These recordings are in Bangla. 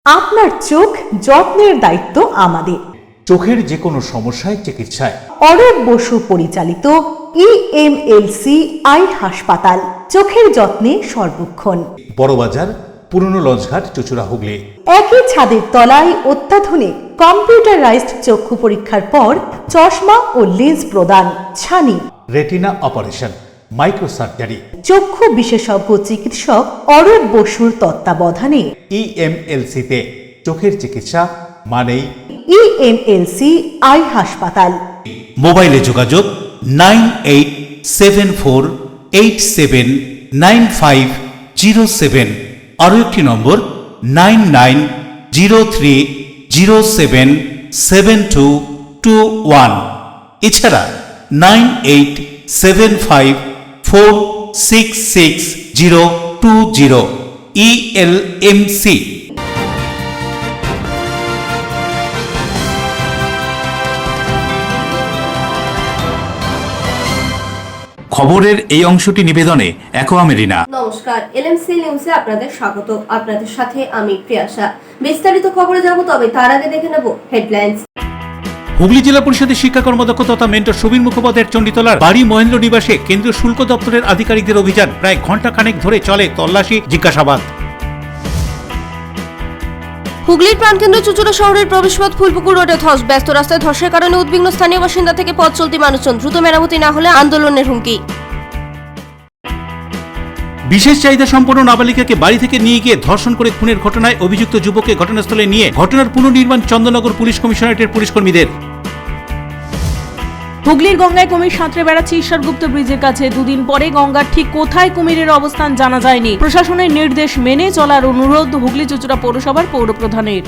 আপনার চোখ যত্নের দায়িত্ব আমাদের। চোখের যে কোনো সমস্যায় চিকিৎসায় অরূপ বসু পরিচালিত ইএমএলসি আই হাসপাতাল, চোখের যত্নে সর্বক্ষণ। বড়বাজার, পুরনো লঞ্চঘাট, চুচুড়া, হুগলি। একই ছাদের তলায় অত্যাধুনিক কম্পিউটারাইজড চক্ষু পরীক্ষার পর চশমা ও লেন্স প্রদান, ছানি, রেটিনা অপারেশন, মাইক্রো সার্জারি। চক্ষু বিশেষজ্ঞ চিকিৎসক অরূপ বসুর তত্ত্বাবধানে ইএমএলসিতে চোখের চিকিৎসা মানেই ইএমএলসি আই হাসপাতাল। মোবাইলে যোগাযোগ 9874879507, আরও একটি নম্বর 9903077221, এছাড়া 9875466020 ইএলএমসি। খবরের এই অংশটি নিবেদনে অ্যাকোয়া মেরিনা। নমস্কার, এলএমসি নিউজে আপনাদের স্বাগত। আপনাদের সাথে আমি প্রিয়াশা। বিস্তারিত খবরে যাব, তবে তার আগে দেখে নেব হেডলাইন্স। হুগলি জেলা পরিষদের শিক্ষা কর্মদক্ষ তথা মেন্টর সুবীর মুখোপাধ্যায়ের চণ্ডীতলার বাড়ি মহেন্দ্র নিবাসে কেন্দ্রীয় শুল্ক দপ্তরের আধিকারিকদের অভিযান। প্রায় ঘণ্টাখানেক ধরে চলে তল্লাশি, জিজ্ঞাসাবাদ। হুগলির প্রাণকেন্দ্র চুচুড়া শহরের প্রবেশপথ ফুলপুকুর রোডে ধস। ব্যস্ত রাস্তায় ধসের কারণে উদ্বিগ্ন স্থানীয় বাসিন্দা থেকে পথ চলতি মানুষজন। দ্রুত মেরামতি না হলে আন্দোলনের হুমকি। বিশেষ চাহিদা সম্পন্ন নাবালিকাকে বাড়ি থেকে নিয়ে গিয়ে ধর্ষণ করে খুনের ঘটনায় অভিযুক্ত যুবককে ঘটনাস্থলে নিয়ে ঘটনার পুনর্নির্মাণ চন্দননগর পুলিশ কমিশনারেটের পুলিশ কর্মীদের। হুগলির গঙ্গায় কুমির সাঁতরে বেড়াচ্ছে ঈশ্বরগুপ্ত ব্রিজের কাছে। দুদিন পরে গঙ্গার ঠিক কোথায় কুমিরের অবস্থান জানা যায়নি। প্রশাসনের নির্দেশ মেনে চলার অনুরোধ হুগলি চুচুড়া পৌরসভার পৌরপ্রধানের।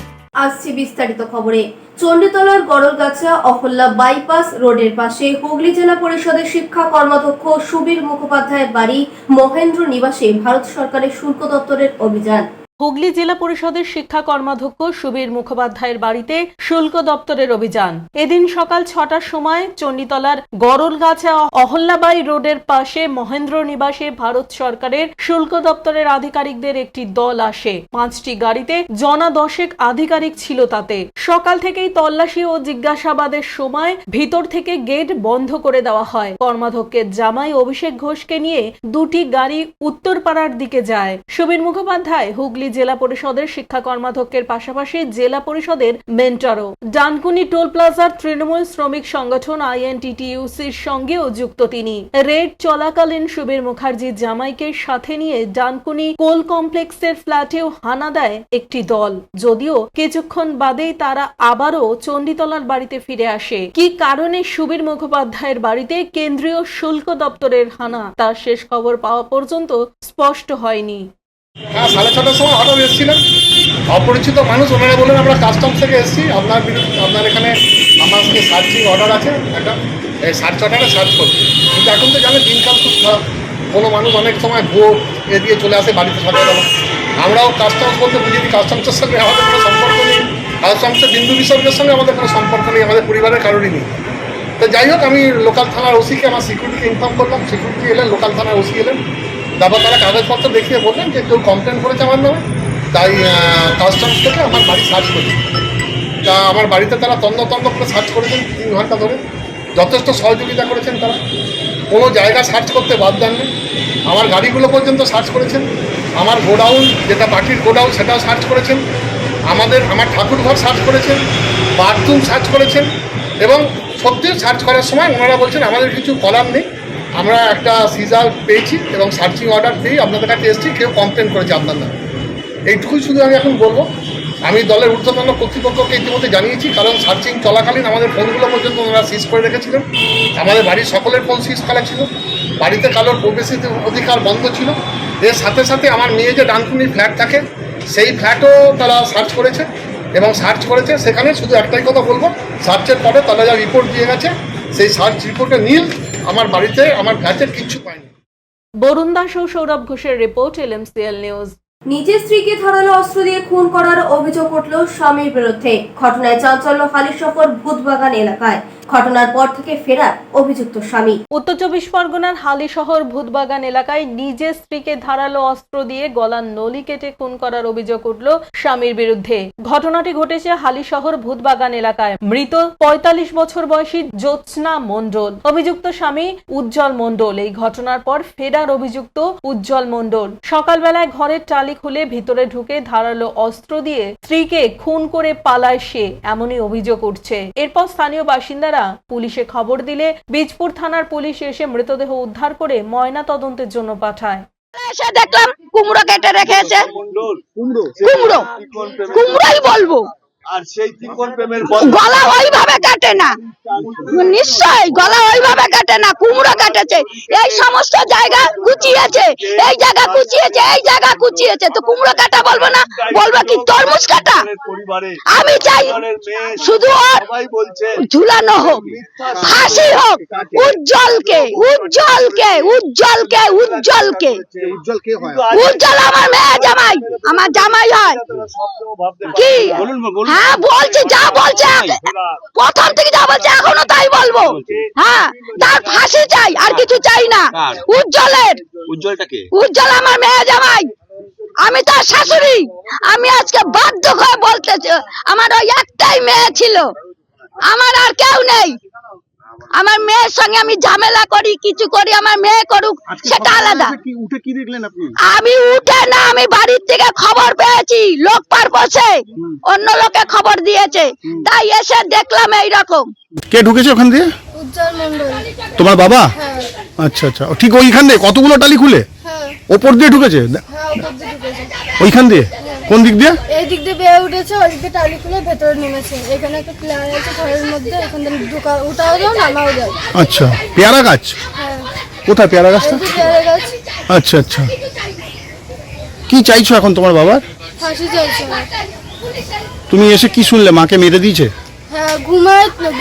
আসছে বিস্তারিত খবরে। চণ্ডীতলার গড়লগাছা অহল্যা বাইপাস রোডের পাশে হুগলি জেলা পরিষদের শিক্ষা কর্মাধ্যক্ষ সুবীর মুখোপাধ্যায়ের বাড়ি মহেন্দ্র নিবাসে ভারত সরকারের শুল্ক দপ্তরের অভিযান। হুগলি জেলা পরিষদের শিক্ষা কর্মাধ্যক্ষ সুবীর মুখোপাধ্যায়ের বাড়িতে শুল্ক দপ্তরের অভিযান। এদিন সকাল 6টার সময় চণ্ডীতলার গড়লগাছা অহল্যাবাই রোডের পাশে মহেন্দ্র নিবাসে ভারত সরকারের শুল্ক দপ্তরের আধিকারিকদের একটি দল আসে। 5টি গাড়িতে জনা 10 আধিকারিক ছিল তাতে। সকাল থেকেই তল্লাশি ও জিজ্ঞাসাবাদের সময় ভিতর থেকে গেট বন্ধ করে দেওয়া হয়। কর্মাধ্যক্ষের জামাই অভিষেক ঘোষকে নিয়ে 2টি গাড়ি উত্তরপাড়ার দিকে যায়। সুবীর মুখোপাধ্যায় হুগলি জেলা পরিষদের শিক্ষা কর্মাধ্যক্ষের পাশাপাশি জেলা পরিষদের মেন্টরও। ডানকুনি টোল প্লাজার তৃণমূল শ্রমিক সংগঠন আইএনটিটিইউসির সঙ্গেও যুক্ত তিনি। রেড চলাকালীন সুবীর মুখার্জির জামাইকে সাথে নিয়ে ডানকুনি কোল কমপ্লেক্সের ফ্ল্যাটেও হানা দেয় একটি দল। যদিও কিছুক্ষণ বাদেই তারা আবারও চণ্ডীতলার বাড়িতে ফিরে আসে। কি কারণে সুবীর মুখোপাধ্যায়ের বাড়িতে কেন্দ্রীয় শুল্ক দপ্তরের হানা, তার শেষ খবর পাওয়া পর্যন্ত স্পষ্ট হয়নি। হ্যাঁ, 6:30টার সময় হঠাৎ এসেছিলেন অপরিচিত মানুষ। ওনারা বললেন আমরা কাস্টমস থেকে এসেছি, আপনার এখানে আমার সঙ্গে সার্চিং অর্ডার আছে, একটা সার্চ অর্ডারে সার্চ করছি। কিন্তু এখন তো জানেন দিনকাল খুব খারাপ, কোনো মানুষ অনেক সময় ভুয়ো দিয়ে চলে আসে বাড়িতে সকালবেলা। আমরাও কাস্টমস বলতে বুঝিনি, কাস্টমসের সঙ্গে আমাদের কোনো সম্পর্ক নেই, কাস্টমসের বিন্দু বিসর্গের সঙ্গে আমাদের কোনো সম্পর্ক নেই, আমাদের পরিবারের কারোরই নেই। তো যাই হোক, আমি লোকাল থানার ওসিকে আমার সিকিউরিটিকে ইনফর্ম করলাম। সিকিউরিটি এলেন, লোকাল থানার ওসি এলেন। তারপর তারা কাগজপত্র দেখিয়ে বললেন যে কেউ কমপ্লেন করেছে আমার নামে, তাই কাস্টমস থেকে আমার বাড়ি সার্চ করি। তা আমার বাড়িতে তারা তন্ন করে সার্চ করেছেন 3 ঘন্টা ধরে। যথেষ্ট সহযোগিতা করেছেন তারা, কোনো জায়গা সার্চ করতে বাদ দেননি। আমার গাড়িগুলো পর্যন্ত সার্চ করেছেন, আমার গোডাউন যেটা বাকির গোডাউন সেটাও সার্চ করেছেন, আমার ঠাকুরঘর সার্চ করেছেন, বাথরুম সার্চ করেছেন। এবং সত্যি সার্চ করার সময় ওনারা বলছেন আমাদের কিছু করার নেই, আমরা একটা সিজার পেয়েছি এবং সার্চিং অর্ডার পেয়ে আপনাদের কাছে এসেছি, কেউ কমপ্লেন করেছে আপনার নামে। এইটুকুই শুধু আমি এখন বলবো। আমি দলের ঊর্ধ্বতন কর্তৃপক্ষকে ইতিমধ্যে জানিয়েছি, কারণ সার্চিং চলাকালীন আমাদের ফোনগুলো পর্যন্ত ওনারা সিজ করে রেখেছিলেন। আমাদের বাড়ির সকলের ফোন সিজ করা ছিল, বাড়িতে কারোর প্রবেশের অধিকার বন্ধ ছিল। এর সাথে সাথে আমার মেয়ে যে ডানকুনির ফ্ল্যাট থাকে সেই ফ্ল্যাটও তারা সার্চ করেছে এবং সার্চ করেছে। সেখানে শুধু একটাই কথা বলবো, সার্চের পরে তারা যা রিপোর্ট দিয়ে গেছে সেই সার্চ রিপোর্টে নীল, আমার বাড়িতে আমার ফ্ল্যাটের কিচ্ছু পাইনি। বরুণ দাস ও সৌরভ ঘোষের রিপোর্ট, এলএমসিএল নিউজ। নিজের স্ত্রীকে ধারালো অস্ত্র দিয়ে খুন করার অভিযোগ উঠল স্বামীর বিরুদ্ধে। ঘটনায় চাঞ্চল্য হালিশহর ভূতবাগান এলাকায়। ঘটনার পর থেকে ফেরার অভিযুক্ত স্বামী। উত্তর চব্বিশ পরগনার হালিশহর ভূতবাগান এলাকায় নিজের স্ত্রীকে ধারালো অস্ত্র দিয়ে গলার নলি কেটে খুন করার অভিযোগ উঠল স্বামীর বিরুদ্ধে। ঘটনাটি ঘটেছে হালিশহর ভূতবাগান এলাকায়। মৃত ৪৫ বছর বয়সী জ্যোৎস্না মণ্ডল, অভিযুক্ত স্বামী উজ্জ্বল মণ্ডল। এই ঘটনার পর ফেরার অভিযুক্ত উজ্জ্বল মণ্ডল সকালবেলায় ঘরের টালি খুলে ভিতরে ঢুকে ধারালো অস্ত্র দিয়ে স্ত্রীকে খুন করে পালায় সে, এমনই অভিযোগ উঠছে। এরপর স্থানীয় বাসিন্দারা পুলিশে খবর দিলে বীজপুর থানার পুলিশ এসে মৃতদেহ উদ্ধার করে ময়না তদন্তের জন্য পাঠায়। এসে দেখলাম কুমড়ো কেটে রেখেছে। কুমড়োই বলবো। আর সেই তিনকোণ প্রেমের গলা ওইভাবে কাটে না, নিশ্চয় গলা ওইভাবে কাটে না, কুমড়ো কাটেছে। এই সমস্ত জায়গা কুচিয়েছে, এই জায়গা কুচিয়েছে, এই জায়গা কুচিয়েছে, তো কুমড়ো কাটা বলবো না, বলবো কি তরমুজ কাটা? আমি চাই শুধু ঝুলানো হোক, ফাঁসি হোক উজ্জ্বলকে, উজ্জ্বলকে, উজ্জ্বলকে, উজ্জ্বলকে। উজ্জ্বল আমার মেয়ে জামাই, আমার জামাই হয় কি? হ্যাঁ বলছি, যা বলছে প্রথম থেকে যা বলছে এখনো তাই বলবো। হ্যাঁ, তার ফাঁসি চাই, আর কিছু চাই না। উজ্জ্বলের, উজ্জ্বল আমার মেয়ে জামাই, আমি তার শাশুড়ি। আমি আজকে বাধ্য হয়ে বলতেছি, আমার ওই একটাই মেয়ে ছিল, আমার আর কেউ নেই। আমার মেয়ের সঙ্গে আমি ঝামেলা করি, কিছু করি, আমার মেয়ে করুক সেটা আলাদা। আমি উঠে না, আমি বাড়ির থেকে খবর পেয়েছি, লোক পার বসে অন্য লোকে খবর দিয়েছে, তাই এসে দেখলাম এইরকম। কে ঢুকেছে ওখান দিয়ে? উজ্জ্বল মণ্ডল। তোমার বাবা? হ্যাঁ। আচ্ছা আচ্ছা, ঠিক ওইখান দিয়ে কতগুলো টালি খুলে হ্যাঁ। ওপর দিয়ে ঢুকেছে? হ্যাঁ, উপর দিয়ে ঢুকেছে। ওইখান দিয়ে? কোন দিক দিয়ে? এই দিক দিয়ে বেয়ে উঠেছে, ওই দিক দিয়ে টালি খুলে ভেতরে নেমেছে। এখানে একটা প্লেয়ার আছে ঘরের মধ্যে, এখান থেকে ঢোকা, উঠাও যায়, নামাও যায়। আচ্ছা, পেয়ারা গাছ? হ্যাঁ। কোথায় পেয়ারা গাছটা? এই যে পেয়ারা গাছ। আচ্ছা আচ্ছা, কি চাইছো এখন তোমার বাবার? ফাঁসি চাইছে আমার। তুমি এসে কি শুনলে? মাকে মেরে দিয়েছে? হ্যাঁ,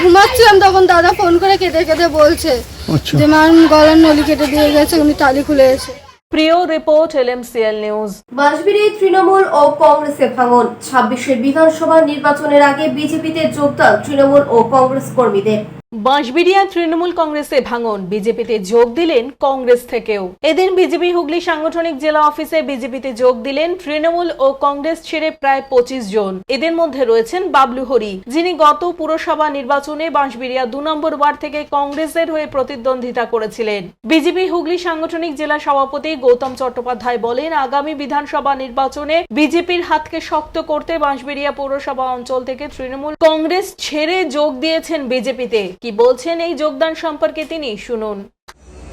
ঘুমাচ্ছিলাম তখন দাদা ফোন করে কেঁদে কেঁদে বলছে আচ্ছা। যে মার গলার নলি কেটে দিয়ে গেছে, উনি টালি খুলে এসে। প্রিয় রিপোর্ট LMCL নিউজ। বাঁশবেড়িয়ে তৃণমূল ও কংগ্রেসে ভাঙন। 26 বিধানসভা নির্বাচনের আগে বিজেপিতে যোগদান তৃণমূল ও কংগ্রেস কর্মীদের। বাঁশবেড়িয়া তৃণমূল কংগ্রেসে ভাঙন, বিজেপিতে যোগ দিলেন কংগ্রেস থেকেও। এদিন বিজেপি হুগলি সাংগঠনিক জেলা অফিসে বিজেপিতে যোগ দিলেন তৃণমূল ও কংগ্রেস ছেড়ে প্রায় 25 জন। এদের মধ্যে রয়েছেন বাবলু হরি, যিনি গত পুরসভা নির্বাচনে বাঁশবেড়িয়া 2 নম্বর ওয়ার্ড থেকে কংগ্রেসের হয়ে প্রতিদ্বন্দ্বিতা করেছিলেন। বিজেপি হুগলি সাংগঠনিক জেলা সভাপতি গৌতম চট্টোপাধ্যায় বলেন, আগামী বিধানসভা নির্বাচনে বিজেপির হাতকে শক্ত করতে বাঁশবেড়িয়া পৌরসভা অঞ্চল থেকে তৃণমূল কংগ্রেস ছেড়ে যোগ দিয়েছেন বিজেপিতে। কি বলছেন এই যোগদান সম্পর্কে তিনি শুনুন।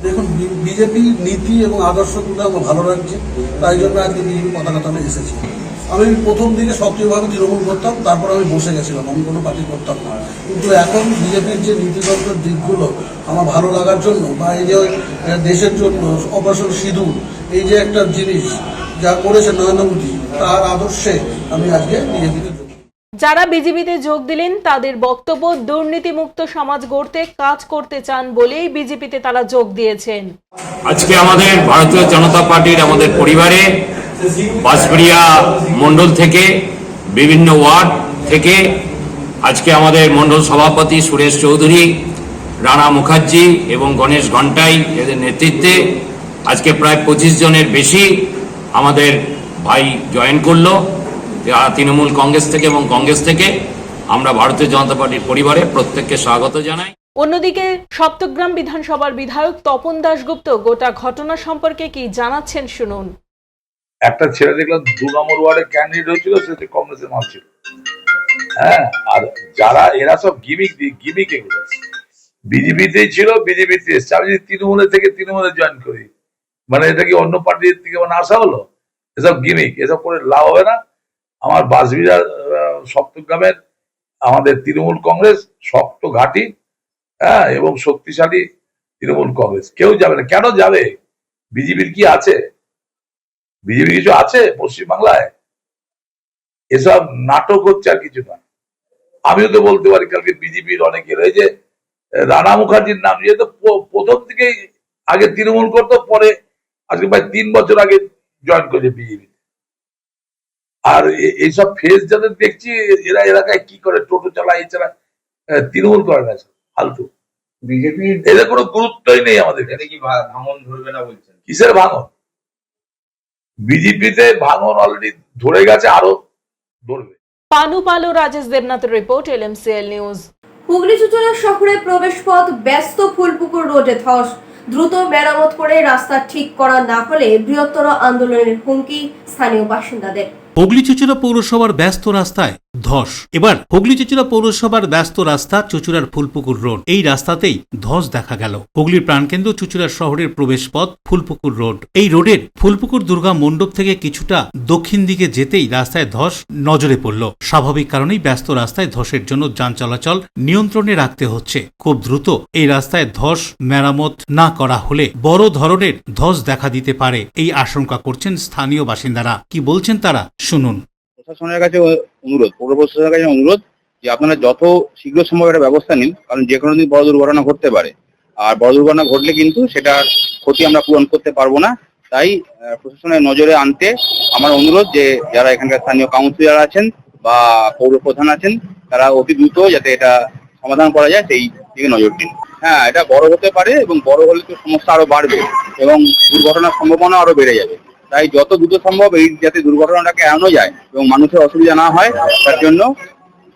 দেখুন, বিজেপির নীতি এবং আদর্শগুলো আমার ভালো লাগছে, তাই জন্য আজকে বিজেপি পতাকা টানে এসেছি। আমি প্রথম দিকে সক্রিয়ভাবে তৃণমূল করতাম, তারপর আমি বসে গেছিলাম, আমি কোনো পার্টি করতাম না। কিন্তু এখন বিজেপির যে নীতিগত দিকগুলো আমার ভালো লাগার জন্য, বা এই যে দেশের জন্য অপারেশন সিঁদুর, এই যে একটা জিনিস যা করেছে নরেন্দ্র মোদী, তার আদর্শে আমি আজকে বিজেপিতে। যারা বিজেপিতে যোগ দিলেন তাদের বক্তব্য, দুর্নীতিমুক্ত সমাজ গড়তে কাজ করতে চান বলেই বিজেপিতে তারা যোগ দিয়েছেন। আজকে আমাদের ভারতীয় জনতা পার্টির আমাদের পরিবারে বাঁশবেড়িয়া মণ্ডল থেকে বিভিন্ন ওয়ার্ড থেকে আজকে আমাদের মণ্ডল সভাপতি সুরেশ চৌধুরী, রানা মুখার্জি এবং গণেশ ঘন্টাই এদের নেতৃত্বে আজকে প্রায় 25 জনের বেশি আমাদের ভাই জয়েন করলো তৃণমূল কংগ্রেস থেকে এবং কংগ্রেস থেকে। আমরা ভারতীয় জনতা পার্টির পরিবারে প্রত্যেককে স্বাগত জানাই। অন্যদিকে সপ্তগ্রাম বিধানসভার বিধায়ক তপন দাশগুপ্ত গোটা ঘটনা সম্পর্কে কি জানাচ্ছেন শুনুন। একটা ছেলে দেখলাম 2 নম্বর ওয়ার্ডে ক্যান্ডিডেট হয়েছিল, সেটা কংগ্রেসের মাল ছিল। হ্যাঁ, আর যারা এরা সব গিমিক এগুলো বিজেপিতেই ছিল, বিজেপিতে এসছে। আমি যদি তৃণমূলের থেকে তৃণমূলে জয়েন করি, মানে এটা কি অন্য পার্টির থেকে মানে আসা হলো? এসব গিমিক, এসব করে লাভ হবে না। আমার বাঁশবেড়িয়া সপ্তগ্রামের আমাদের তৃণমূল কংগ্রেস শক্ত ঘাঁটি, হ্যাঁ, এবং শক্তিশালী তৃণমূল কংগ্রেস। কেউ যাবে না। কেন যাবে? বিজেপির কি আছে? বিজেপি কিছু আছে পশ্চিমবাংলায়? এসব নাটক হচ্ছে, আর কিছু না। আমিও তো বলতে পারি, কালকে বিজেপির অনেকে রয়েছে, রানা মুখার্জির নাম নিয়ে তো প্রথম থেকেই আগে তৃণমূল করতো, পরে আজকে প্রায় 3 বছর আগে জয়েন করেছে বিজেপি। আর এইসব ফেস যাদের দেখছি এরা এলাকায় কি করে, টোটো চালায়, এছাড়া তৃণমূল করে না, ফালতু। বিজেপি এদের কোনো গুরুত্বই নেই আমাদের কাছে। কি ভাঙন ধরবে না বলছেন? কিসের ভাঙন? বিজেপিতে ভাঙন অলরেডি ধরে গেছে, আরো ধরবে। পানু রাজেশ দেবনাথের report, LMCL news. Hooghly Chuchura শহরে প্রবেশ পথ ব্যস্ত ফুলপুকুর রোডে ধস, দ্রুত মেরামত করে রাস্তা ঠিক করা না হলে বৃহত্তর আন্দোলনের হুমকি স্থানীয় বাসিন্দাদের। হুগলি চুচুড়া পৌরসভার ব্যস্ত রাস্তায় ধস। এবার হুগলি চুচুড়া পৌরসভার ব্যস্ত রাস্তা চুচুড়ার ফুলপুকুর রোড, এই রাস্তাতেই ধস দেখা গেল। হুগলির প্রাণকেন্দ্র চুচুড়া শহরের প্রবেশ পথ ফুলপুকুর রোড। এই রোডের ফুলপুকুর দুর্গা মণ্ডপ থেকে কিছুটা দক্ষিণ দিকে যেতেই রাস্তায় ধস নজরে পড়ল। স্বাভাবিক কারণেই ব্যস্ত রাস্তায় ধসের জন্য যান চলাচল নিয়ন্ত্রণে রাখতে হচ্ছে। খুব দ্রুত এই রাস্তায় ধস মেরামত না করা হলে বড় ধরনের ধস দেখা দিতে পারে, এই আশঙ্কা করছেন স্থানীয় বাসিন্দারা। কি বলছেন তারা, শুনুন। প্রশাসনের কাছে অনুরোধ, পৌর প্রশাসনের কাছে অনুরোধ যে আপনারা যত শীঘ্র সম্ভব একটা ব্যবস্থা নিন, কারণ যে কোনো দিন বড় দুর্ঘটনা ঘটতে পারে, আর বড় দুর্ঘটনা ঘটলে কিন্তু সেটার ক্ষতি আমরা পূরণ করতে পারবো না। তাই প্রশাসনের নজরে আনতে আমার অনুরোধ যে যারা এখানকার স্থানীয় কাউন্সিলর আছেন বা পৌর প্রধান আছেন, তারা অতি দ্রুত যাতে এটা সমাধান করা যায় সেই দিকে নজর দিন। হ্যাঁ, এটা বড় হতে পারে এবং বড় হলে তো সমস্যা আরো বাড়বে এবং দুর্ঘটনার সম্ভাবনা আরো বেড়ে যাবে। তাই যত দ্রুত সম্ভব এই যাতে দুর্ঘটনাটাকে এড়ানো যায় এবং মানুষের অসুবিধা না হয়, তার জন্য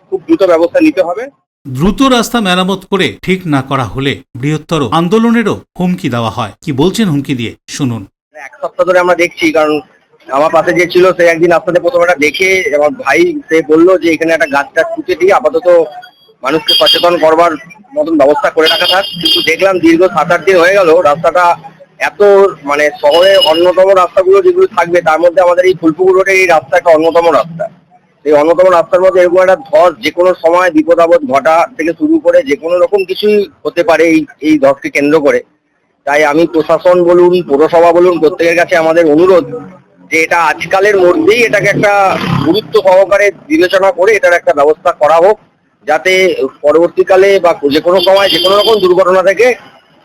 খুব দ্রুত ব্যবস্থা নিতে হবে। দ্রুত রাস্তা মেরামত করে ঠিক না করা হলে বৃহত্তর আন্দোলনেরও হুমকি দেওয়া হয়। কি বলছেন হুমকি দিয়ে, শুনুন। এক সপ্তাহ ধরে আমরা দেখছি, কারণ আমার পাশে যে ছিল সে একদিন আপনাদের প্রথমটা দেখে আমার ভাই সে বললো যে এখানে একটা গাছটা কুচে দিয়ে আপাতত মানুষকে সচেতন করবার মতন ব্যবস্থা করে রাখা থাক। কিন্তু দেখলাম দীর্ঘ 7-8 দিন হয়ে গেল রাস্তাটা এত, মানে শহরের অন্যতম রাস্তাগুলো যেগুলো থাকবে তার মধ্যে আমাদের এই ফুলপুকুর রোডের এই রাস্তা একটা অন্যতম রাস্তা। এই অন্যতম রাস্তার মধ্যে এরকম একটা ধস যে কোনো সময় বিপদ আপদ ঘটা থেকে শুরু করে যে কোনো রকম কিছুই হতে পারে এই ধসকে কেন্দ্র করে। তাই আমি প্রশাসন বলুন, পৌরসভা বলুন, প্রত্যেকের কাছে আমাদের অনুরোধ যে এটা আজকালের মধ্যেই এটাকে একটা গুরুত্ব সহকারে বিবেচনা করে এটার একটা ব্যবস্থা করা হোক, যাতে পরবর্তীকালে বা যে কোনো সময় যে কোনো রকম দুর্ঘটনা থেকে,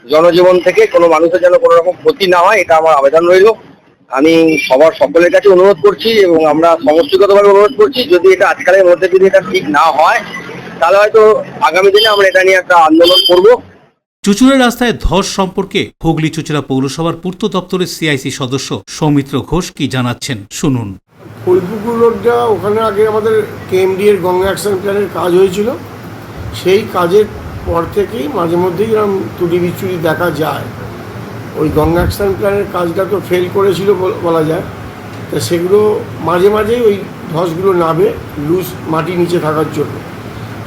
জনজীবন থেকে কোনো মানুষের যেন কোনো রকম ক্ষতি না হয়, এটা আমার আবেদন রইল। আমি সকলের কাছে অনুরোধ করছি এবং আমরা সমষ্টিগতভাবে অনুরোধ করছি, যদি এটা আজকালের মধ্যে যদি এটা ঠিক না হয় তাহলে হয়তো আগামী দিনে আমরা এটা নিয়ে একটা আন্দোলন করব। চুচুড়া রাস্তায় ধস সম্পর্কে হুগলি চুচুড়া পৌরসভার পূর্ত দপ্তরের CIC সদস্য সৌমিত্র ঘোষ কি জানাচ্ছেন, শুনুন। ফুলপুকুর রোডটা, ওখানে আগে আমাদের KMD এর গঙ্গা অ্যাকশন প্ল্যানের কাজ হয়েছিল। সেই কাজের পর থেকেই মাঝে মধ্যেই এরকম ত্রুটি বিচ্যুতি দেখা যায়। ওই গঙ্গা অ্যাকশন প্ল্যানের কাজটা তো ফেল করেছিল বলা যায়, তা সেগুলো মাঝে মাঝেই ওই ধসগুলো নামে লুজ মাটি নিচে থাকার জন্য,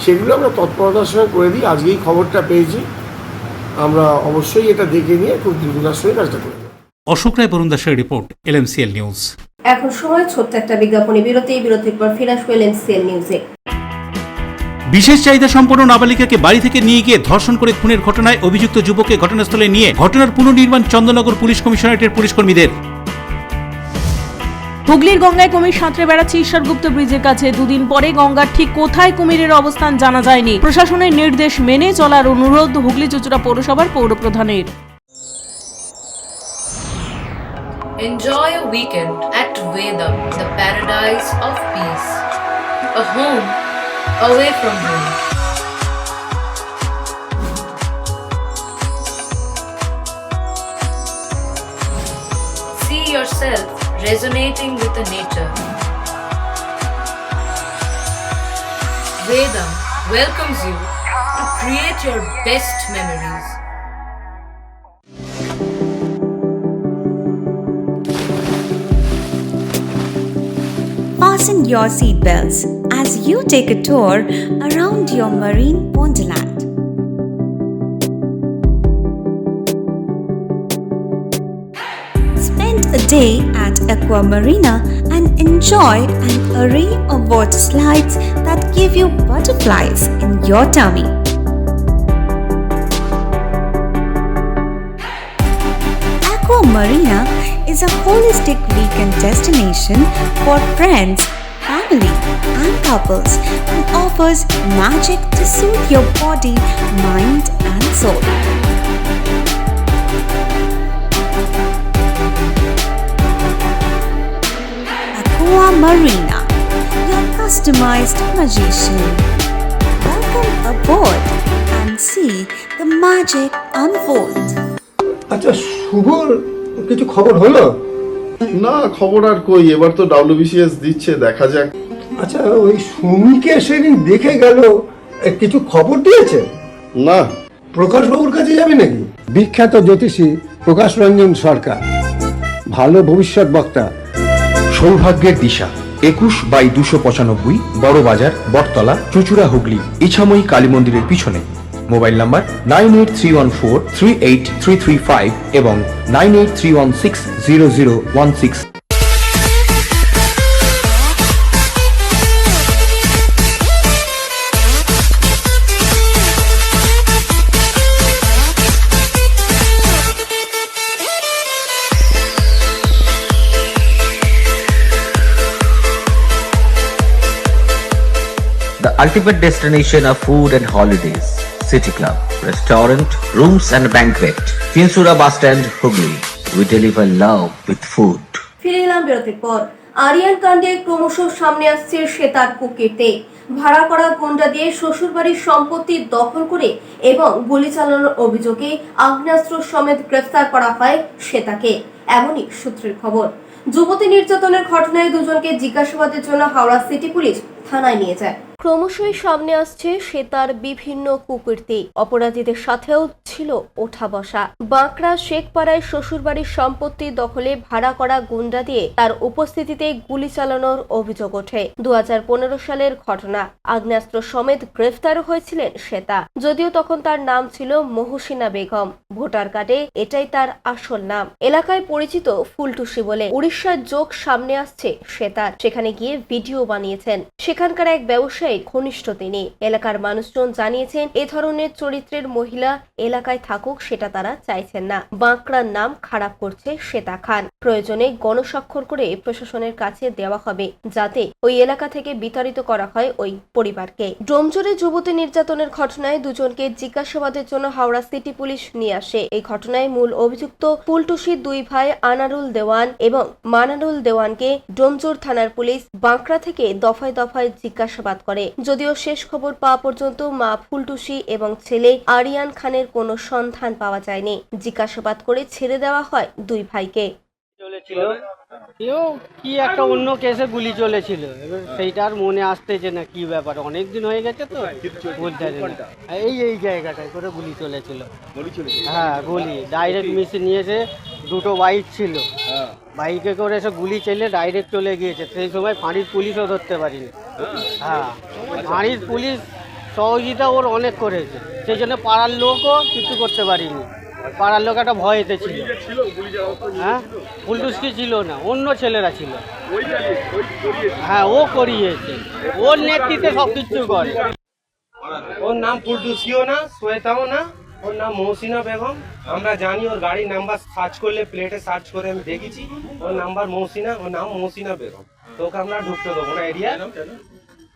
সেগুলো আমরা তৎপরতার সঙ্গে করে দিই। আজকেই খবরটা পেয়েছি, আমরা অবশ্যই এটা দেখে নিয়ে খুব দ্রুততার সঙ্গে কাজটা করে দেব। অশোক রায় বরুণ দাসের রিপোর্ট, LMCL নিউজ। এখন সময় ছোট্ট একটা বিজ্ঞাপনী বিরতির পর ফিরে আসবো LMCL নিউজে। বিশেষ চাহিদা সম্পন্ন নাবালিকাকে বাড়ি থেকে নিয়ে গিয়ে ধর্ষণ করে খুনের ঘটনায় অভিযুক্ত যুবককে ঘটনাস্থলে নিয়ে ঘটনার পুনর্নির্মাণ চন্দননগর পুলিশ কমিশনারেটের পুলিশ কর্মীদের। হুগলির গঙ্গায় কুমির সাঁতরে বেড়াচ্ছে ঈশ্বরগুপ্ত ব্রিজের কাছে। দুদিন পরে গঙ্গার ঠিক কোথায় কুমিরের অবস্থান জানা যায়নি। প্রশাসনের নির্দেশ মেনে চলার অনুরোধ হুগলি চুচুড়া পৌরসভার পৌরপ্রধানের। Enjoy a weekend at Vedam, the paradise of peace. A home away from home. See yourself resonating with the nature. Vedam welcomes you to create your best memories. Fasten your seatbelts as you take a tour around your marine wonderland. Spend a day at Aqua Marina and enjoy an array of water slides that give you butterflies in your tummy. Aqua Marina is a holistic weekend destination for friends, family, and couples and offers magic to soothe your body, mind, and soul. Aqua Marina, customized magician. Welcome aboard and see the magic unfold. আচ্ছা, শুভর কিছু খবর হলো? না, খবর আর কই, এবার তো WBCS দিচ্ছে, দেখা যাক। আচ্ছা, ওই সুমিকে সেদিন দেখে গেল, কিছু খবর দিয়েছে? না। প্রকাশ বাবুর কাছে যাবে নাকি? বিখ্যাত জ্যোতিষী প্রকাশ রঞ্জন সরকার, ভালো ভবিষ্যৎ বক্তা। সৌভাগ্যের দিশা 21/295 বড় বাজার, বটতলা, চুচুড়া, হুগলি, ইছাময়ী কালী মন্দিরের পিছনে। মোবাইল নাম্বার 9831438335 এবং 9831600016। The ultimate destination of food and holidays. City Club, restaurant, rooms and banquet. Finsura Bus Stand, Hooghly. We deliver love with food. ফিরে এলাম বিরতির পর। আরিয়ান কাণ্ডে ক্রমশ সামনে আসছে শ্বেতার কুকীর্তি। ভাড়া করা গুন্ডা দিয়ে শ্বশুরবাড়ির সম্পত্তি দখল করে এবং গুলি চালানোর অভিযোগে আগ্নেয়াস্ত্র সমেত গ্রেফতার করা হয় শ্বেতাকে, এমনই সূত্রের খবর। যুবতী নির্যাতনের ঘটনায় দুজনকে জিজ্ঞাসাবাদের জন্য হাওড়া সিটি পুলিশ থানায় নিয়ে যায়। ক্রমশই সামনে আসছে শ্বেতার বিভিন্ন কুকীর্তি। অপরাধীদের সাথেও ছিল ওঠা বসা। বাঁকড়া শেখপাড়ায় শ্বশুরবাড়ির সম্পত্তি দখলে ভাড়া করা গুন্ডা দিয়ে তার উপস্থিতিতে গুলি চালানোর অভিযোগ ওঠে। 2015 সালের ঘটনা। আগ্নেয়াস্ত্র সমেত গ্রেফতার হয়েছিলেন শ্বেতা, যদিও তখন তার নাম ছিল মহসিনা বেগম। ভোটার কার্ডে এটাই তার আসল নাম। এলাকায় পরিচিত ফুলটুসি বলে। উড়িষ্যার যোগ সামনে আসছে শ্বেতার। সেখানে গিয়ে ভিডিও বানিয়েছেন। সেখানকার এক ব্যবসায়ী ঘনিষ্ঠ তিনি। এলাকার মানুষজন জানিয়েছেন এ ধরনের চরিত্রের মহিলা এলাকায় থাকুক সেটা তারা চাইছেন না। বাঁকড়ার নাম খারাপ করছে শ্বেতা খান। প্রয়োজনে গণস্বাক্ষর করে প্রশাসনের কাছে দেওয়া হবে, যাতে ওই এলাকা থেকে বিতাড়িত করা হয় ওই পরিবারকে। ডোমজুড়ে যুবতী নির্যাতনের ঘটনায় দুজনকে জিজ্ঞাসাবাদের জন্য হাওড়া সিটি পুলিশ নিয়ে আসে। এই ঘটনায় মূল অভিযুক্ত ফুলটুসির দুই ভাই আনারুল দেওয়ান এবং মানারুল দেওয়ানকে ডোমজুর থানার পুলিশ বাঁকড়া থেকে দফায় দফায় জিজ্ঞাসাবাদ করে। যদিও শেষ খবর পাওয়া পর্যন্ত মা ফুলটুসি এবং ছেলে আরিয়ান খানের কোনো সন্ধান পাওয়া যায়নি। জিজ্ঞাসাবাদ করে ছেড়ে দেওয়া হয় দুই ভাইকে। কি একটা অন্য কেসে গুলি চলেছিল, এবার সেইটা আর মনে আসতেছে না কি ব্যাপার, অনেকদিন হয়ে গেছে তো বলতে পারি না। এই জায়গাটায় করে গুলি চলেছিল। হ্যাঁ, গুলি ডাইরেক্ট মিশে নিয়েছে। দুটো বাইক ছিল, বাইকে করে এসে গুলি চলে ডাইরেক্ট চলে গিয়েছে। সেই সময় ফাঁড়ির পুলিশও ধরতে পারিনি। হ্যাঁ, ফাঁড়ির পুলিশ সহযোগিতা ওর অনেক করেছে, সেই জন্য পাড়ার লোকও কিছু করতে পারিনি। পাড়ার লোক একটা ভয়েতে ছিল। হ্যাঁ, ফুলটুসকি ছিল না, অন্য ছেলেরা ছিল। হ্যাঁ, ও করিয়েছে, ওর নেতৃত্বে সব কিছু করে। ওর নাম ফুলটুসকিও না, শ্বেতাও না, ওর নাম মহসিনা বেগম। আমরা জানি ওর গাড়ির নাম্বার সার্চ করলে, প্লেটে সার্চ করে আমি দেখেছি ওর নাম্বার মহসিনা, ওর নাম মহসিনা বেগম। তো ওকে আমরা ঢুকতে দেবো না এরিয়া।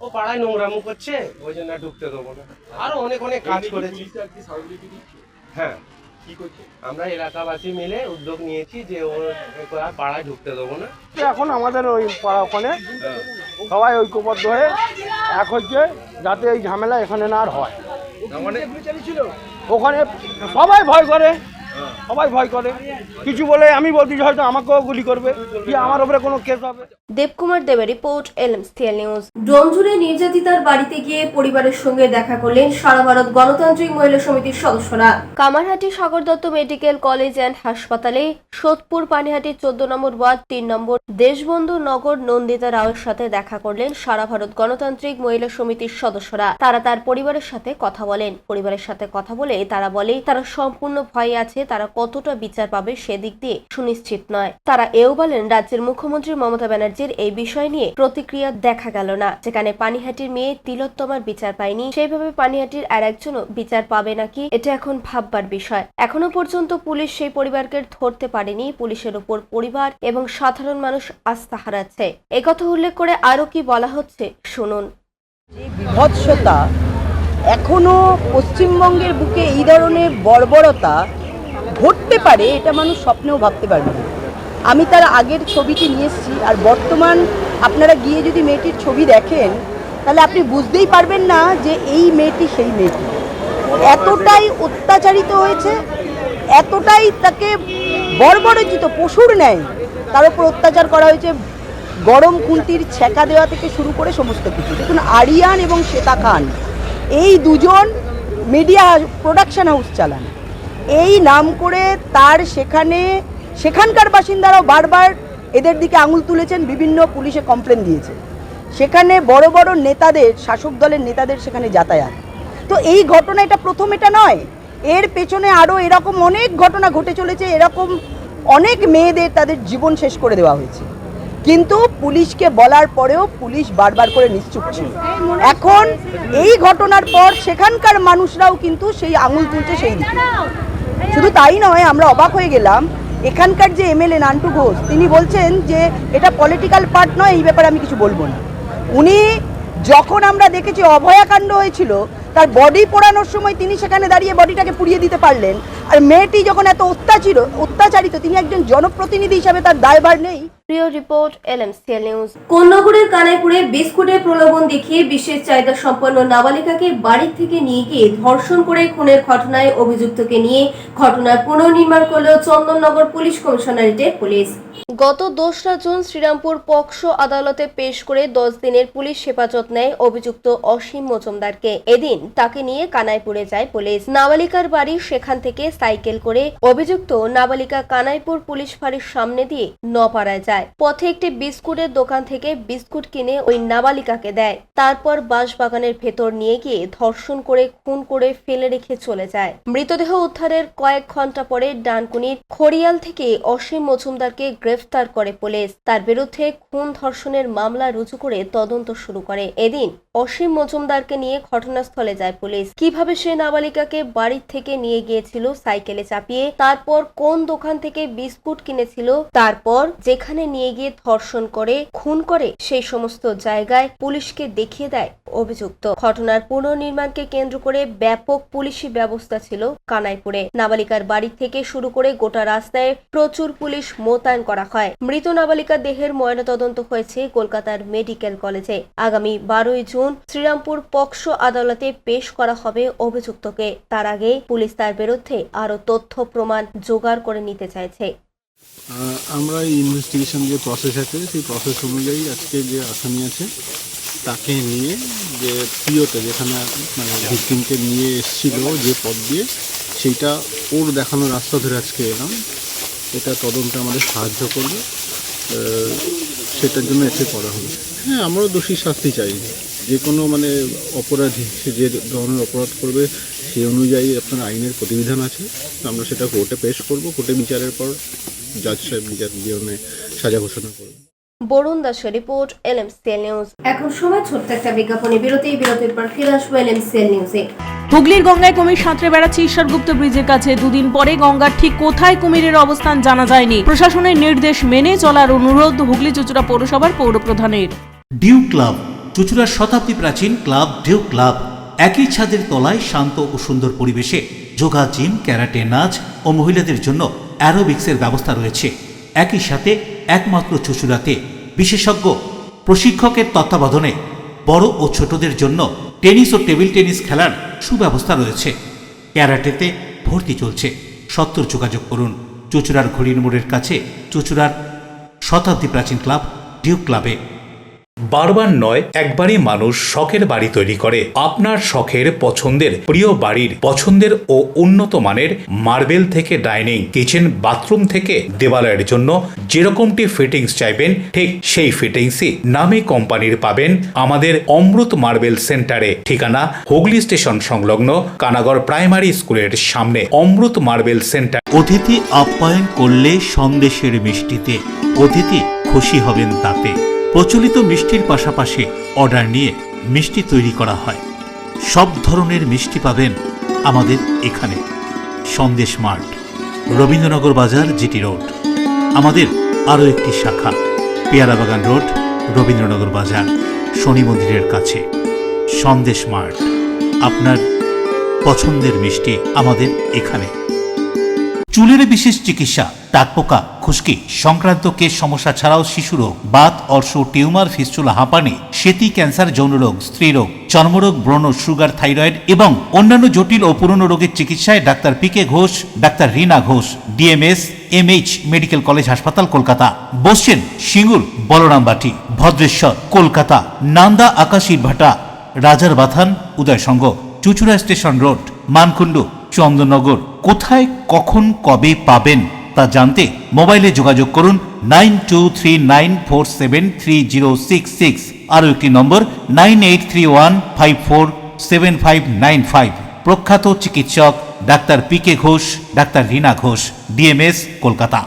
ও পাড়ায় নোংরামু করছে, ওই জন্য ঢুকতে দেবো না। আরো অনেক কাজ করেছি। হ্যাঁ, আমরা এলাকাবাসী মিলে উদ্যোগ নিয়েছি যে ওর পাড়ায় ঢুকতে দেবো না। এখন আমাদের ওই পাড়া ওখানে সবাই ঐক্যবদ্ধ হয়ে এক হচ্ছে, যাতে এই ঝামেলা এখানে না আর হয়। ওখানে সবাই ভয় করে, সবাই ভয় করে। কিছু বলে আমি বলছি হয়তো আমাকেও গুলি করবে, কি আমার উপরে কোনো কেস হবে। দেবকুমার দেবের রিপোর্ট, LMCL নিউজ। ডোমজুড়ে নির্যাতিতার বাড়িতে গিয়ে পরিবারের সঙ্গে দেখা করলেন সারা ভারত গণতান্ত্রিক মহিলা সমিতির সদস্যরা। Kamarhati Sagar Dutta medical college and হাসপাতালে সোদপুর পানিহাটি 14 নম্বর ওয়ার্ড 3 নম্বর দেশবন্ধু নগর নন্দিতা রাওয়ের সাথে দেখা করলেন সারা ভারত গণতান্ত্রিক মহিলা সমিতির সদস্যরা। তারা তার পরিবারের সাথে কথা বলেন। পরিবারের সাথে কথা বলে তারা বলে তারা সম্পূর্ণ ভয়ে আছে, তারা কতটা বিচার পাবে সেদিক দিয়ে সুনিশ্চিত নয়। তারা এও বলেন রাজ্যের মুখ্যমন্ত্রী মমতা ব্যানার্জির এই বিষয় নিয়ে প্রতিক্রিয়া দেখা গেল না। যেখানে পানিহাটির মেয়ে তিলোত্তমার বিচার পায়নি, সেইভাবে পানিহাটির আর একজনও বিচার পাবে নাকি, এটা এখন ভাববার বিষয়। এখনো পর্যন্ত পুলিশ সেই পরিবারকে ধরতে পারেনি। পুলিশের উপর পরিবার এবং সাধারণ মানুষ আস্থা হারাচ্ছে। একথা উল্লেখ করে আরো কি বলা হচ্ছে শুনুন। বিভৎসতা এখনো পশ্চিমবঙ্গের বুকে এই ধরনের বর্বরতা ঘটতে পারে, এটা মানুষ স্বপ্নেও ভাবতে পারবে না। আমি তার আগের ছবিটি নিয়ে এসেছি, আর বর্তমান আপনারা গিয়ে যদি মেয়েটির ছবি দেখেন তাহলে আপনি বুঝতেই পারবেন না যে এই মেয়েটি সেই মেয়েটি। এতটাই অত্যাচারিত হয়েছে, এতটাই তাকে বর্বরচিত, পশুর ন্যায় তার উপর অত্যাচার করা হয়েছে। গরম খুন্তির ছ্যাঁকা দেওয়া থেকে শুরু করে সমস্ত কিছু। দেখুন, আরিয়ান এবং শ্বেতা খান এই দুজন মিডিয়া প্রোডাকশন হাউস চালান। এই নাম করে তার সেখানকার বাসিন্দারাও বারবার এদের দিকে আঙুল তুলেছেন, বিভিন্ন পুলিশে কমপ্লেন দিয়েছে। সেখানে বড় বড় নেতাদের, শাসক দলের নেতাদের সেখানে যাতায়াত। তো এই ঘটনা এটা প্রথম, এটা নয়, এর পেছনে আরও এরকম অনেক ঘটনা ঘটে চলেছে। এরকম অনেক মেয়েদের তাদের জীবন শেষ করে দেওয়া হয়েছে, কিন্তু পুলিশকে বলার পরেও পুলিশ বারবার করে নিশ্চুপ ছিল। এখন এই ঘটনার পর সেখানকার মানুষরাও কিন্তু সেই আঙুল তুলছে সেই দিকে। শুধু তাই নয়, আমরা অবাক হয়ে গেলাম, এখানকার যে এমএলএ নান্টু ঘোষ, তিনি বলছেন যে এটা পলিটিক্যাল পার্ট নয়, এই ব্যাপারে আমি কিছু বলবো না। উনি যখন আমরা দেখেছি অভয়াকাণ্ড হয়েছিল, তার বডি পোড়ানোর সময় তিনি সেখানে দাঁড়িয়ে বডিটাকে পুড়িয়ে দিতে পারলেন। আর মেয়েটি যখন এত অত্যাচারিত, তিনি একজন জনপ্রতিনিধি হিসাবে তার দায়ভার নেই। প্রিয় রিপোর্ট LMCL নিউজ। কোন্নগরের কানাইপুরে বিস্কুটের প্রলোভন দেখিয়ে বিশেষ চাহিদা সম্পন্ন নাবালিকাকে বাড়ি থেকে নিয়ে গিয়ে ধর্ষণ করে খুনের ঘটনায় অভিযুক্তকে নিয়ে ঘটনার পুনর্নির্মাণ করল চন্দননগর পুলিশ কমিশনারেটের পুলিশ। গত 2রা জুন শ্রীরামপুর পক্সো আদালতে পেশ করে 10 দিনের পুলিশ হেফাজত নেয় অভিযুক্ত অসীম মজুমদারকে। এদিন তাকে নিয়ে কানাইপুরে যায় পুলিশ। নাবালিকার বাড়ি, সেখান থেকে সাইকেল করে অভিযুক্ত নাবালিকা কানাইপুর পুলিশ ফাঁড়ির সামনে দিয়ে নপাড়ায় যায়। পথে একটি বিস্কুটের দোকান থেকে বিস্কুট কিনে ওই নাবালিকাকে দেয়। তারপর বাঁশবাগানের ভেতর নিয়ে গিয়ে ধর্ষণ করে খুন করে ফেলে রেখে চলে যায়। মৃতদেহ উদ্ধারের কয়েক ঘন্টা পরে ডানকুনির খড়িয়াল থেকে অসীম মজুমদারকে গ্রেফতার করে পুলিশ। তার বিরুদ্ধে খুন ধর্ষণের মামলা রুজু করে তদন্ত শুরু করে। এদিন অসীম মজুমদারকে নিয়ে ঘটনাস্থলে যায় পুলিশ। কিভাবে সে নাবালিকাকে বাড়ি থেকে নিয়ে গিয়েছিল সাইকেলে চাপিয়ে, তারপর কোন দোকান থেকে বিস্কুট কিনেছিল, তারপর যেখানে নিয়ে গিয়ে ধর্ষণ করে খুন করে, সেই সমস্ত জায়গায় পুলিশকে দেখিয়ে দেয় অভিযুক্ত। ঘটনার পুনর্নির্মাণকে কেন্দ্র করে ব্যাপক পুলিশি ব্যবস্থা ছিল কানাইপুরে। নাবালিকার বাড়ি থেকে শুরু করে গোটা রাস্তায় প্রচুর পুলিশ মোতায়েন করা হয়। মৃত নাবালিকার দেহের ময়নাতদন্ত হয়েছে কলকাতার মেডিকেল কলেজে। আগামী 12ই জুন শ্রীরামপুর পক্সো আদালতে পেশ করা হবে অভিযুক্তকে। তার আগে পুলিশ তার বিরুদ্ধে আরো তথ্য প্রমাণ জোগাড় করে নিতে চাইছে। আমরা ইনভেস্টিগেশন যে প্রসেস আছে, সেই প্রসেস অনুযায়ী আজকে যে আসামি আছে তাকে নিয়ে যে পিওতে, যেখানে মানে ভিকটিমকে নিয়ে এসেছিল যে পথ দিয়ে, সেইটা ওর দেখানো রাস্তা ধরে আজকে এলাম। এটা তদন্তে আমাদের সাহায্য করবে, সেটার জন্য এসে করা হবে। হ্যাঁ, আমরাও দোষী শাস্তি চাই। যে কোনো মানে অপরাধী, সে যে ধরনের অপরাধ করবে সেই অনুযায়ী আপনার আইনের প্রতিবিধান আছে। আমরা সেটা কোর্টে পেশ করব। কোর্টে বিচারের পর জাজ সাহেব বিচার বিবরণে সাজা ঘোষণা করবেন। বরুণ দাসের রিপোর্ট LMCL নিউজ। এখন সময় ছোট্ট একটা বিজ্ঞাপনে বিরতির পর ফিরে আসবো LMCL নিউজে। হুগলির গঙ্গায় কুমির সাঁতরে বেড়াচ্ছে ঈশ্বরগুপ্ত ব্রিজের কাছে। দুদিন পরে গঙ্গার ঠিক কোথায় কুমিরের অবস্থান জানা যায়নি। প্রশাসনের নির্দেশ মেনে চলার অনুরোধ হুগলি চুঁচুড়া পৌরসভার পৌরপ্রধানের। ডিউ ক্লাব, চুঁচুড়ার শতাব্দী প্রাচীন ক্লাব ডিউ ক্লাব। একই ছাদের তলায় শান্ত ও সুন্দর পরিবেশে যোগা, জিম, ক্যারাটে, নাচ ও মহিলাদের জন্য অ্যারোবিক্সের ব্যবস্থা রয়েছে। একই সাথে একমাত্র চুঁচুড়াতে বিশেষজ্ঞ প্রশিক্ষকের তত্ত্বাবধানে বড় ও ছোটদের জন্য টেনিস ও টেবিল টেনিস খেলার সুব্যবস্থা রয়েছে। ক্যারাটেতে ভর্তি চলছে। সত্তর যোগাযোগ করুন চুঁচুড়ার ঘড়ির মোড়ের কাছে চুঁচুড়ার শতাব্দী প্রাচীন ক্লাব ডিউ ক্লাবে। বারবার নয়, একবারই মানুষ শখের বাড়ি তৈরি করে। আপনার শখের পছন্দের প্রিয় বাড়ির পছন্দের ও উন্নত মানের মার্বেল থেকে ডাইনিং, কিচেন, বাথরুম থেকে দেওয়ালের জন্য যেরকমটি ফিটিংস চাইবেন, ঠিক সেই ফিটিংসই নামী কোম্পানির পাবেন আমাদের অমৃত মার্বেল সেন্টারে। ঠিকানা হুগলি স্টেশন সংলগ্ন কানাগড় প্রাইমারি স্কুলের সামনে। অমৃত মার্বেল সেন্টার। অতিথি আপ্যায়ন করলে সন্দেশের মিষ্টিতে অতিথি খুশি হবেন তাতে। প্রচলিত মিষ্টির পাশাপাশি অর্ডার নিয়ে মিষ্টি তৈরি করা হয়। সব ধরনের মিষ্টি পাবেন আমাদের এখানে। সন্দেশ মার্ট, রবীন্দ্রনগর বাজার, জিটি রোড। আমাদের আরও একটি শাখা পেয়ারাবাগান রোড, রবীন্দ্রনগর বাজার, শনি মন্দিরের কাছে। সন্দেশ মার্ট, আপনার পছন্দের মিষ্টি আমাদের এখানে। চুলের বিশেষ চিকিৎসা, টাকপোকা, খুশকি সংক্রান্ত কেশ সমস্যা ছাড়াও শিশুরোগ, বাত, অর্শ, টিউমার, ফিস্টুলা, হাঁপানি, সেতি, ক্যান্সার, যৌনরোগ, স্ত্রীরোগ, চর্মরোগ, ব্রণ, সুগার, থাইরয়েড এবং অন্যান্য জটিল ও পুরনো রোগের চিকিৎসায় ডাক্তার পিকে ঘোষ, ডাক্তার Rina Ghosh, DMS MH medical college হাসপাতাল, কলকাতা। বসছেন সিঙ্গুর, বলরামবাটি, ভদ্রেশ্বর, কলকাতা, নান্দা, আকাশ ইটভাটা, রাজার বাথান, উদয়সঙ্গ, চুচুড়া স্টেশন রোড, মানকুণ্ডু, চন্দননগর। কোথায়, কখন, কবে পাবেন তা জানতে মোবাইলে যোগাযোগ করুন 9239473066, আরও একটি নম্বর 9831547595। প্রখ্যাত চিকিৎসক ডাক্তার পিকে ঘোষ, ডাক্তার রীনা ঘোষ, ডিএমএস, কলকাতা।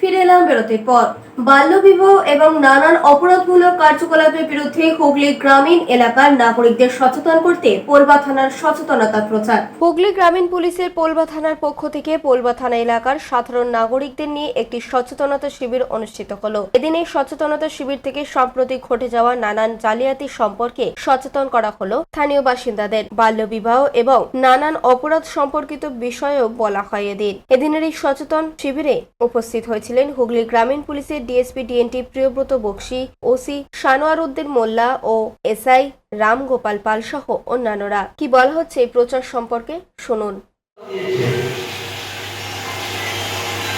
ফিরে এলাম বিরতির পর। বাল্যবিবাহ এবং নানান অপরাধমূলক কার্যকলাপের বিরুদ্ধে হুগলি গ্রামীণ এলাকার নাগরিকদের সচেতন করতে পোলবা থানার সচেতনতা প্রচার। হুগলি গ্রামীণ পুলিশের পোলবা থানার পক্ষ থেকে পোলবা থানা এলাকার সাধারণ নাগরিকদের নিয়ে একটি সচেতনতা শিবির অনুষ্ঠিত হলো। এদিন এই সচেতনতা শিবির থেকে সম্প্রতি ঘটে যাওয়া নানান জালিয়াতি সম্পর্কে সচেতন করা হলো স্থানীয় বাসিন্দাদের। বাল্যবিবাহ এবং নানান অপরাধ সম্পর্কিত বিষয়েও বলা হয়। এদিনের এই সচেতন শিবিরে উপস্থিত হয়েছিলেন হুগলি গ্রামীণ পুলিশের DSP DNT Priyabrata Baxi, OC Sanowar Uddin Molla ও এসআই রামগোপাল পাল সহ অন্যান্যরা। কি বলা হচ্ছে এই প্রচার সম্পর্কে শুনুন।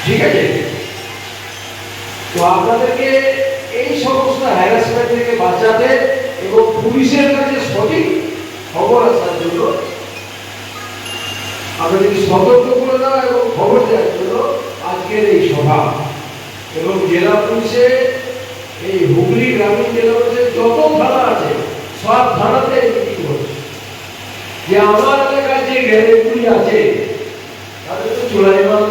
ঠিক আছে, তো আপনাদেরকে এই সমস্ত হ্যারাসমেন্ট থেকে বাঁচাতে এবং পুলিশের কাছে সঠিক খবর আসার জন্য আপনাদেরকে সতর্ক করে দেওয়া এবং খবর দেওয়ার জন্য আজকের এই সভা। এবং জেলা পুলিশে এই হুগলি গ্রামীণ জেলা পুলিশের যত থানা আছে সব থানাতে মিটিং হচ্ছে যে আমার এলাকায় যে গ্যারেজগুলি আছে তাদের তো চোরাই মাল,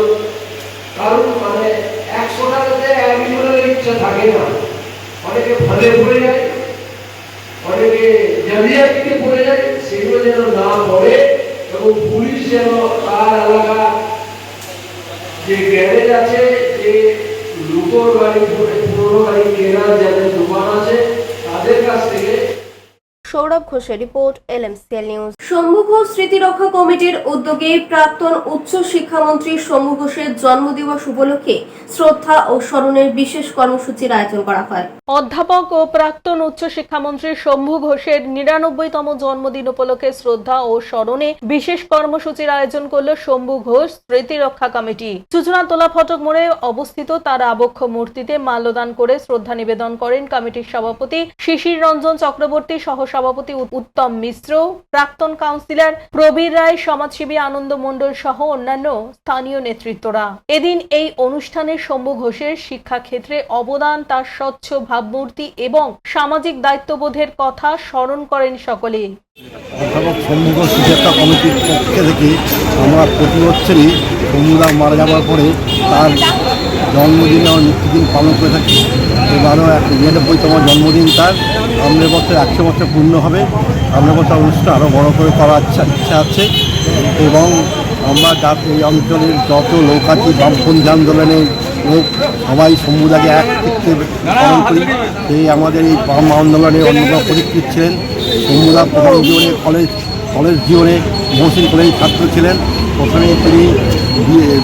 কারণ মানে 100 টাকাতে একজনের ইচ্ছা থাকে না, অনেকে ফাঁদে পড়ে যায়, অনেকে জালিয়াতিতে পড়ে যায়, সেগুলো যেন না পড়ে এবং পুলিশ যেন তার এলাকা যে গ্যারেজ আছে, যে লুকোর গাড়ি, পুরোনো গাড়ি কেনার যাদের দোকান আছে তাদের কাছ থেকে। সৌরভ ঘোষের রিপোর্ট, এলএমসিএল নিউজ। শম্ভু ঘোষ স্মৃতি রক্ষা কমিটির উদ্যোগে প্রাক্তন উচ্চ শিক্ষামন্ত্রী শম্ভু ঘোষের জন্মদিবস উপলক্ষে শ্রদ্ধা ও স্মরণের বিশেষ কর্মসূচির আয়োজন করা হয়। অধ্যাপক ও প্রাক্তন উচ্চ শিক্ষামন্ত্রী শম্ভু ঘোষের 99তম জন্মদিন উপলক্ষে শ্রদ্ধা ও স্মরণে বিশেষ কর্মসূচির আয়োজন করল শম্ভু ঘোষ স্মৃতি রক্ষা কমিটি। চুচুড়া তোলা ফটক মোড়ে অবস্থিত তার আবক্ষ মূর্তিতে মাল্যদান করে শ্রদ্ধা নিবেদন করেন কমিটির সভাপতি শিশির রঞ্জন চক্রবর্তী, সহসভাপতি উত্তম মিশ্র, প্রাক্তন কাউন্সিলর প্রবীর রায়, সমাজসেবী আনন্দ মণ্ডল সহ অন্যান্য স্থানীয় নেতৃত্বরা। এদিন এই অনুষ্ঠানে শম্ভু ঘোষের শিক্ষাক্ষেত্রে অবদান, তার স্বচ্ছ ভাবমূর্তি এবং সামাজিক দায়িত্ববোধের কথা স্মরণ করেন সকলে। অধ্যাপক শম্ভু ঘোষ শিক্ষা কমিটির পক্ষ থেকে আমরা প্রতি বছরই শম্ভুদা মারা যাওয়ার পরে তার জন্মদিনে আমার মৃত্যুদিন পালন করে থাকি। এবারও 99তম জন্মদিন তার। সামনের বছর 100 বছর পূর্ণ হবে। সামনের বছর অনুষ্ঠান আরও বড় করে করার ইচ্ছা আছে এবং আমরা এই অঞ্চলের যত লোক আছে, বামপন্থী আন্দোলনের লোক সবাই শম্ভুদাকে এক ক্ষেত্রে পালন করি। এই আমাদের এই বাম আন্দোলনের অন্যতম পরিকৃত ছিলেন। শম্ভুদা প্রথম জীবনে কলেজ জীবনে মহসিন কলেজের ছাত্র ছিলেন। প্রথমে তিনি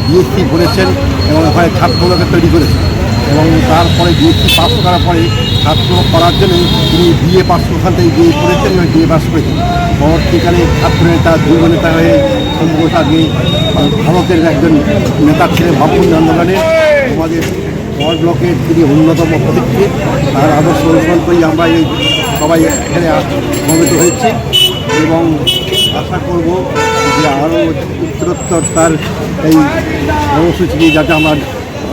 বিএসসি করেছেন এবং ওখানে ছাত্রগুলোকে তৈরি করেছেন এবং তারপরে বিএসসি পাস করার পরে ছাত্র করার জন্য তিনি বিএ পাস ওখান থেকে বিএ করেছেন এবং বিএ পাস করেছেন। পরবর্তীকালে ছাত্র নেতা, যুব নেতা হয়ে শম্ভু ঘোষ আগে ভারতের একজন নেতা ছিলেন বামপন্থী আন্দোলনে। আমাদের মহল ব্লকের তিনি অন্যতম পদক্ষেপ, তার আদর্শ অনুসরণ করেই আমরা এই সবাই এখানে সমবেত হয়েছি এবং আশা করব যে আরও উত্তরোত্তর তার এই কর্মসূচি যাতে আমরা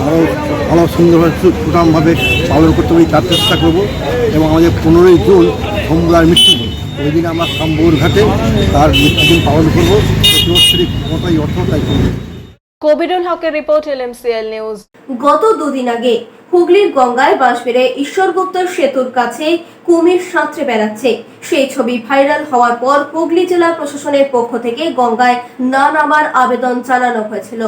আরও ভালো সুন্দরভাবে সুঠামভাবে পালন করতে পারি তার চেষ্টা করব এবং আমাদের 15ই জুন শম্ভুদার মৃত্যুদিন, ওই দিন আমরা শাম্বুর ঘাটে তার মৃত্যুদিন পালন করব। প্রতি বছরই মতোই তাই করব। কবিরুল হকের রিপোর্ট, এলএমসিএল নিউজ। গত দুদিন আগে হুগলির গঙ্গায় বাঁশবেড়ে ঈশ্বরগুপ্ত সেতুর কাছে কুমির সাঁতরে বেড়াচ্ছে, সেই ছবি ভাইরাল হওয়ার পর হুগলি জেলা প্রশাসনের পক্ষ থেকে গঙ্গায় না নামার আবেদন জানানো হয়েছিল।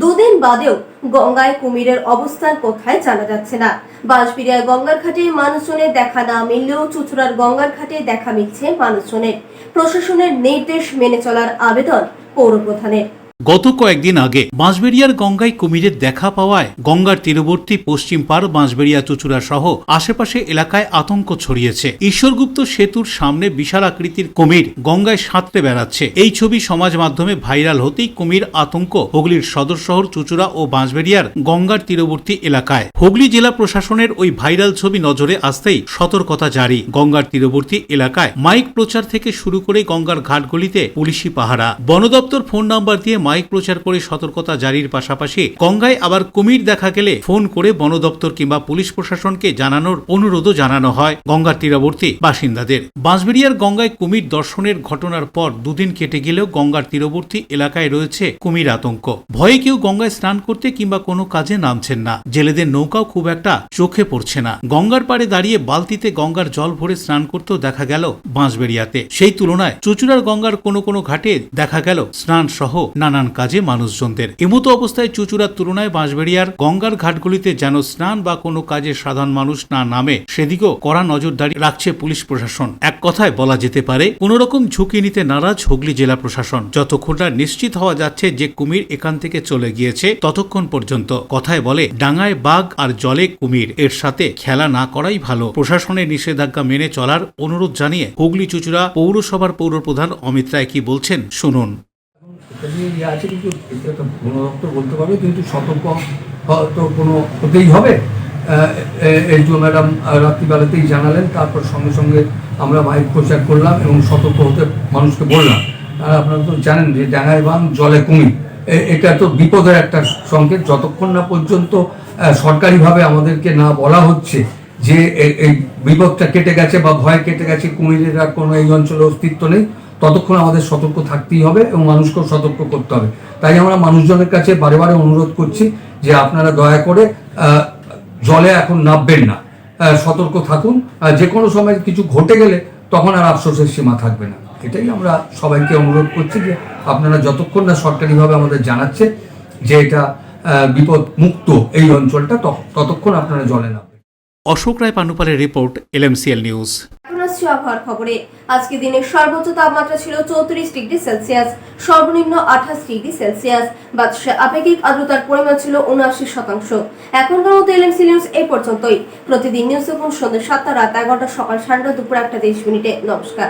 দুদিন বাদেও গঙ্গায় কুমিরের অবস্থান কোথায় জানা যাচ্ছে না। বাঁশবেড়িয়ার গঙ্গার ঘাটে মানুষজনের দেখা না মিললেও চুচুড়ার গঙ্গার ঘাটে দেখা মিলছে মানুষজনের। প্রশাসনের নির্দেশ মেনে চলার আবেদন পৌর প্রধানের। গত কয়েকদিন আগে বাঁশবেড়িয়ার গঙ্গায় কুমিরের দেখা পাওয়ায় গঙ্গার তীরবর্তী পশ্চিম পার বাঁশবেড়িয়া চুচুড়া সহ আশেপাশে এলাকায় আতঙ্ক ছড়িয়েছে। ঈশ্বরগুপ্ত সেতুর সামনে বিশাল আকৃতির কুমির গঙ্গায় সাঁতরে বেড়াচ্ছে। এই ছবি সমাজ মাধ্যমে ভাইরাল হতেই কুমির আতঙ্ক হুগলির সদর শহর চুচুড়া ও বাঁশবেড়িয়ার গঙ্গার তীরবর্তী এলাকায়। হুগলি জেলা প্রশাসনের ওই ভাইরাল ছবি নজরে আসতেই সতর্কতা জারি। গঙ্গার তীরবর্তী এলাকায় মাইক প্রচার থেকে শুরু করে গঙ্গার ঘাটগুলিতে পুলিশি পাহারা। বন দপ্তর ফোন নাম্বার দিয়ে মাইক প্রচার করে সতর্কতা জারির পাশাপাশি গঙ্গায় আবার কুমির দেখা গেলে ফোন করে বন দপ্তর কিংবা পুলিশ প্রশাসনকে জানানোর অনুরোধও জানানো হয় গঙ্গার তীরবর্তী বাসিন্দাদের। বাঁশবেড়িয়ার গঙ্গায় কুমির দর্শনের ঘটনার পর দুদিন কেটে গেলেও গঙ্গার তীরবর্তী এলাকায় রয়েছে কুমির আতঙ্ক। ভয়ে কেউ গঙ্গায় স্নান করতে কিংবা কোনো কাজে নামছেন না। জেলেদের নৌকাও খুব একটা চোখে পড়ছে না। গঙ্গার পাড়ে দাঁড়িয়ে বালতিতে গঙ্গার জল ভরে স্নান করতেও দেখা গেল বাঁশবেড়িয়াতে। সেই তুলনায় চুচুড়ার গঙ্গার কোনো কোনো ঘাটে দেখা গেল স্নান সহ নানান কাজে মানুষজনদের। এমতো অবস্থায় চুচুড়ার তুলনায় বাঁশবেড়িয়ার গঙ্গার ঘাটগুলিতে যেন স্নান বা কোনো কাজে সাধারণ মানুষ না নামে সেদিকেও কড়া নজরদারি রাখছে পুলিশ প্রশাসন। এক কথায় বলা যেতে পারে কোনো রকম ঝুঁকি নিতে নারাজ হুগলি জেলা প্রশাসন। যতক্ষণ না নিশ্চিত হওয়া যাচ্ছে যে কুমির এখান থেকে চলে গিয়েছে ততক্ষণ পর্যন্ত কথায় বলে ডাঙায় বাঘ আর জলে কুমির, এর সাথে খেলা না করাই ভালো। প্রশাসনের নিষেধাজ্ঞা মেনে চলার অনুরোধ জানিয়ে হুগলি চুচুড়া পৌরসভার পৌরপ্রধান অমিত রায় কি বলছেন শুনুন। আছে কিন্তু এটা বন দপ্তর বলতে পারবে, কিন্তু সতর্ক তো কোনো হতেই হবে। এই যে ম্যাডাম রাত্রিবেলাতেই জানালেন, তারপর সঙ্গে সঙ্গে আমরা মাইক প্রচার করলাম এবং সতর্ক হতে মানুষকে বললাম। আর আপনারা তো জানেন যে ডাঙায় বান জলে কুমির, এটা তো বিপদের একটা সংকেত। যতক্ষণ না পর্যন্ত সরকারিভাবে আমাদেরকে না বলা হচ্ছে যে এই বিপদটা কেটে গেছে বা ভয় কেটে গেছে, কুমিরের আর কোনো এই অঞ্চলে অস্তিত্ব নেই, ততক্ষণ আমাদের সতর্ক থাকতেই হবে এবং মানুষকেও সতর্ক করতে হবে। তাই আমরা মানুষজনের কাছে বারে বারে অনুরোধ করছি যে আপনারা দয়া করে জলে এখন নামবেন না, সতর্ক থাকুন। যে কোনো সময় কিছু ঘটে গেলে তখন আর আফসোসের সীমা থাকবে না। এটাই আমরা সবাইকে অনুরোধ করছি যে আপনারা যতক্ষণ না সরকারিভাবে আমাদের জানাচ্ছে যে এটা বিপদ মুক্ত এই অঞ্চলটা, ততক্ষণ আপনারা জলে নামবেন। অশোক রায় পানুপালের রিপোর্ট, LMCL নিউজ। আবহাওয়ার খবরে আজকে দিনের সর্বোচ্চ তাপমাত্রা ছিল 34 ডিগ্রি সেলসিয়াস, সর্বনিম্ন 28 ডিগ্রি সেলসিয়াস। বাতাসে আপেক্ষিক আর্দ্রতার পরিমাণ ছিল 79%। এখনকার মতো LMC নিউজ এই পর্যন্তই। প্রতিদিন নিউজ দেখুন সন্ধ্যা 7টা, রাত 11টা, সকাল 11টা, দুপুর 1টা 30 মিনিটে। নমস্কার।